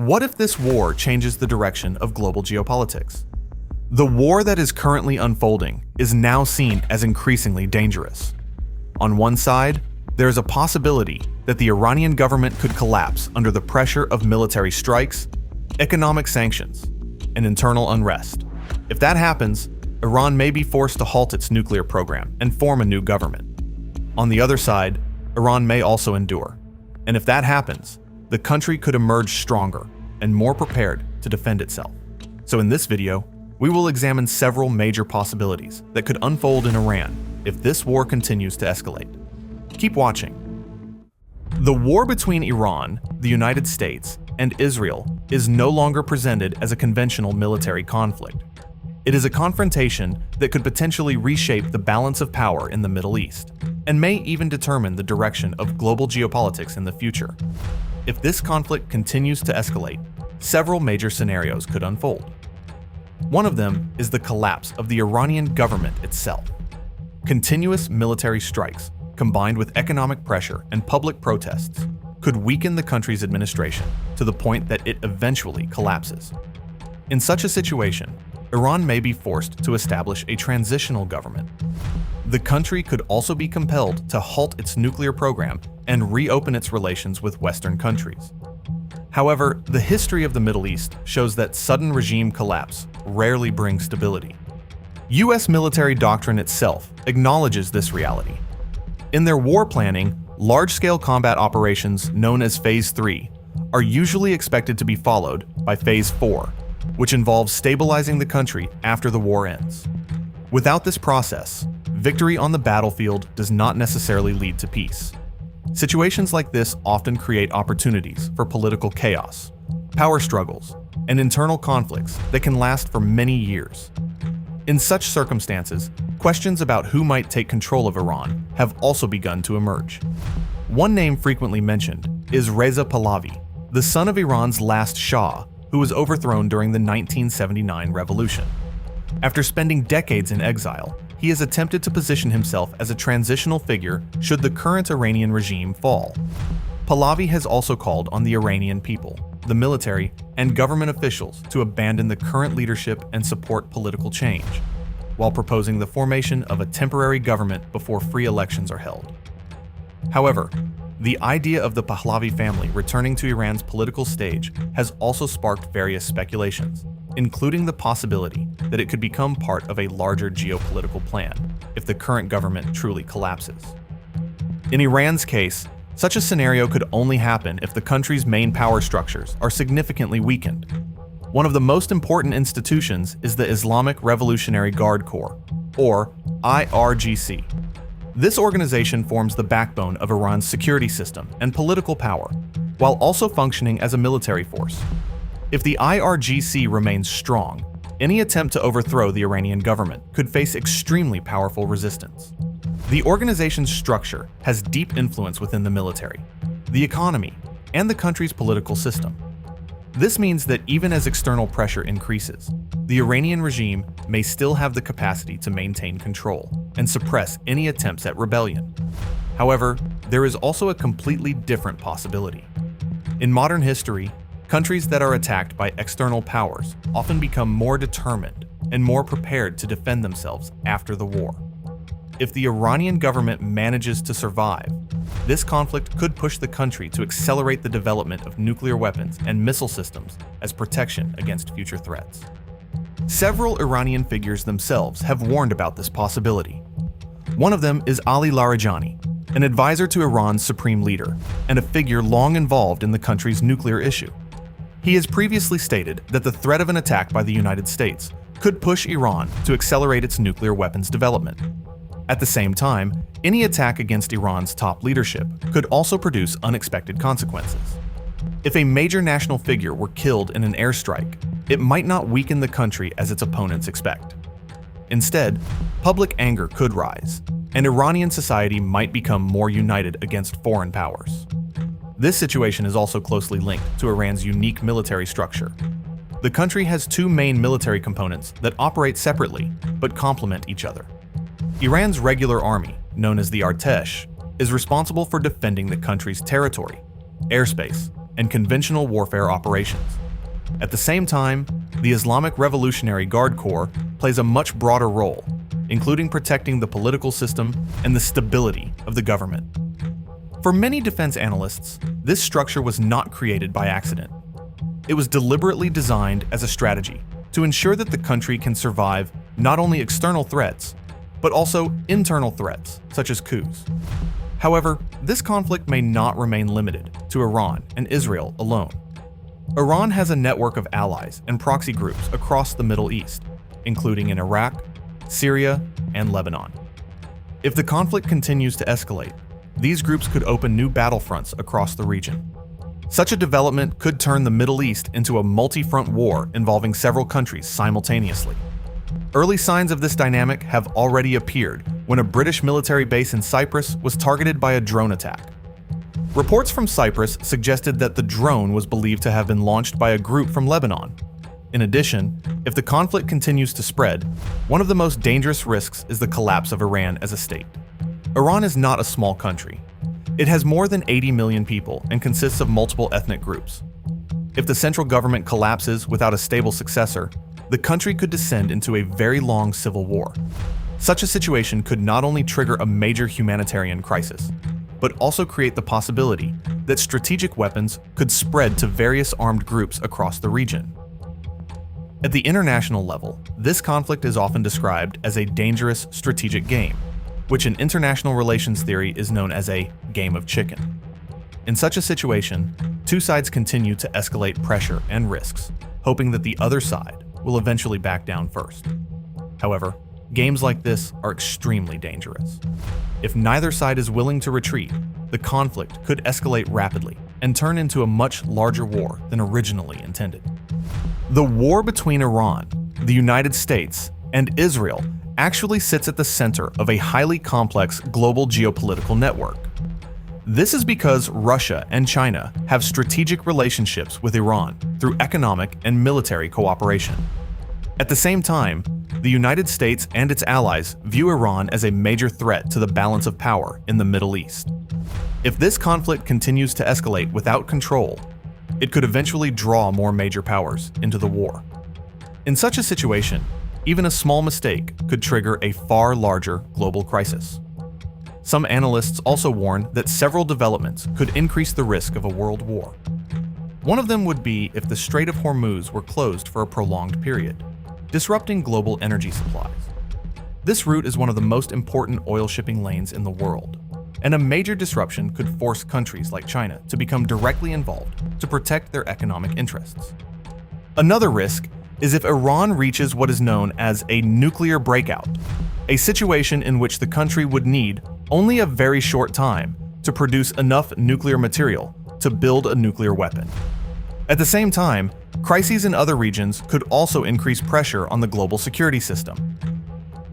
What if this war changes the direction of global geopolitics? The war that is currently unfolding is now seen as increasingly dangerous. On one side, there is a possibility that the Iranian government could collapse under the pressure of military strikes, economic sanctions, and internal unrest. If that happens, Iran may be forced to halt its nuclear program and form a new government. On the other side, Iran may also endure. And if that happens, the country could emerge stronger and more prepared to defend itself. So in this video, we will examine several major possibilities that could unfold in Iran if this war continues to escalate. Keep watching. The war between Iran, the United States, and Israel is no longer presented as a conventional military conflict. It is a confrontation that could potentially reshape the balance of power in the Middle East, and may even determine the direction of global geopolitics in the future. If this conflict continues to escalate, several major scenarios could unfold. One of them is the collapse of the Iranian government itself. Continuous military strikes, combined with economic pressure and public protests, could weaken the country's administration to the point that it eventually collapses. In such a situation, Iran may be forced to establish a transitional government. The country could also be compelled to halt its nuclear program and reopen its relations with Western countries. However, the history of the Middle East shows that sudden regime collapse rarely brings stability. US military doctrine itself acknowledges this reality. In their war planning, large-scale combat operations known as Phase 3 are usually expected to be followed by Phase 4, which involves stabilizing the country after the war ends. Without this process, victory on the battlefield does not necessarily lead to peace. Situations like this often create opportunities for political chaos, power struggles, and internal conflicts that can last for many years. In such circumstances, questions about who might take control of Iran have also begun to emerge. One name frequently mentioned is Reza Pahlavi, the son of Iran's last Shah, who was overthrown during the 1979 revolution. After spending decades in exile, he has attempted to position himself as a transitional figure should the current Iranian regime fall. Pahlavi has also called on the Iranian people, the military, and government officials to abandon the current leadership and support political change, while proposing the formation of a temporary government before free elections are held. However, the idea of the Pahlavi family returning to Iran's political stage has also sparked various speculations, including the possibility that it could become part of a larger geopolitical plan if the current government truly collapses. In Iran's case, such a scenario could only happen if the country's main power structures are significantly weakened. One of the most important institutions is the Islamic Revolutionary Guard Corps, or IRGC. This organization forms the backbone of Iran's security system and political power, while also functioning as a military force. If the IRGC remains strong, any attempt to overthrow the Iranian government could face extremely powerful resistance. The organization's structure has deep influence within the military, the economy, and the country's political system. This means that even as external pressure increases, the Iranian regime may still have the capacity to maintain control and suppress any attempts at rebellion. However, there is also a completely different possibility. In modern history, countries that are attacked by external powers often become more determined and more prepared to defend themselves after the war. If the Iranian government manages to survive, this conflict could push the country to accelerate the development of nuclear weapons and missile systems as protection against future threats. Several Iranian figures themselves have warned about this possibility. One of them is Ali Larijani, an advisor to Iran's supreme leader and a figure long involved in the country's nuclear issue. He has previously stated that the threat of an attack by the United States could push Iran to accelerate its nuclear weapons development. At the same time, any attack against Iran's top leadership could also produce unexpected consequences. If a major national figure were killed in an airstrike, it might not weaken the country as its opponents expect. Instead, public anger could rise, and Iranian society might become more united against foreign powers. This situation is also closely linked to Iran's unique military structure. The country has two main military components that operate separately but complement each other. Iran's regular army, known as the Artesh, is responsible for defending the country's territory, airspace, and conventional warfare operations. At the same time, the Islamic Revolutionary Guard Corps plays a much broader role, including protecting the political system and the stability of the government. For many defense analysts, this structure was not created by accident. It was deliberately designed as a strategy to ensure that the country can survive not only external threats, but also internal threats, such as coups. However, this conflict may not remain limited to Iran and Israel alone. Iran has a network of allies and proxy groups across the Middle East, including in Iraq, Syria, and Lebanon. If the conflict continues to escalate, these groups could open new battlefronts across the region. Such a development could turn the Middle East into a multi-front war involving several countries simultaneously. Early signs of this dynamic have already appeared when a British military base in Cyprus was targeted by a drone attack. Reports from Cyprus suggested that the drone was believed to have been launched by a group from Lebanon. In addition, if the conflict continues to spread, one of the most dangerous risks is the collapse of Iran as a state. Iran is not a small country. It has more than 80 million people and consists of multiple ethnic groups. If the central government collapses without a stable successor, the country could descend into a very long civil war. Such a situation could not only trigger a major humanitarian crisis, but also create the possibility that strategic weapons could spread to various armed groups across the region. At the international level, this conflict is often described as a dangerous strategic game, which in international relations theory is known as a game of chicken. In such a situation, two sides continue to escalate pressure and risks, hoping that the other side will eventually back down first. However, games like this are extremely dangerous. If neither side is willing to retreat, the conflict could escalate rapidly and turn into a much larger war than originally intended. The war between Iran, the United States, and Israel actually sits at the center of a highly complex global geopolitical network. This is because Russia and China have strategic relationships with Iran through economic and military cooperation. At the same time, the United States and its allies view Iran as a major threat to the balance of power in the Middle East. If this conflict continues to escalate without control, it could eventually draw more major powers into the war. In such a situation, even a small mistake could trigger a far larger global crisis. Some analysts also warn that several developments could increase the risk of a world war. One of them would be if the Strait of Hormuz were closed for a prolonged period, disrupting global energy supplies. This route is one of the most important oil shipping lanes in the world, and a major disruption could force countries like China to become directly involved to protect their economic interests. Another risk is if Iran reaches what is known as a nuclear breakout, a situation in which the country would need only a very short time to produce enough nuclear material to build a nuclear weapon. At the same time, crises in other regions could also increase pressure on the global security system.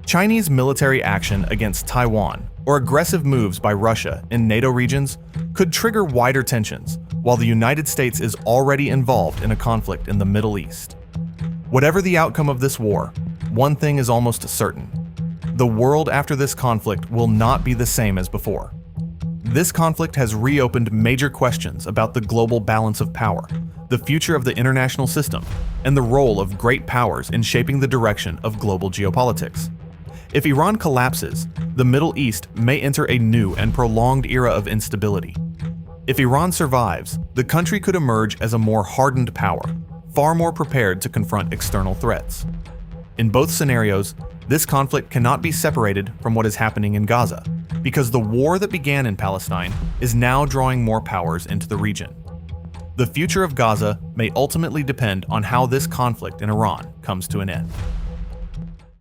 Chinese military action against Taiwan or aggressive moves by Russia in NATO regions could trigger wider tensions, while the United States is already involved in a conflict in the Middle East. Whatever the outcome of this war, one thing is almost certain: the world after this conflict will not be the same as before. This conflict has reopened major questions about the global balance of power, the future of the international system, and the role of great powers in shaping the direction of global geopolitics. If Iran collapses, the Middle East may enter a new and prolonged era of instability. If Iran survives, the country could emerge as a more hardened power, far more prepared to confront external threats. In both scenarios, this conflict cannot be separated from what is happening in Gaza, because the war that began in Palestine is now drawing more powers into the region. The future of Gaza may ultimately depend on how this conflict in Iran comes to an end.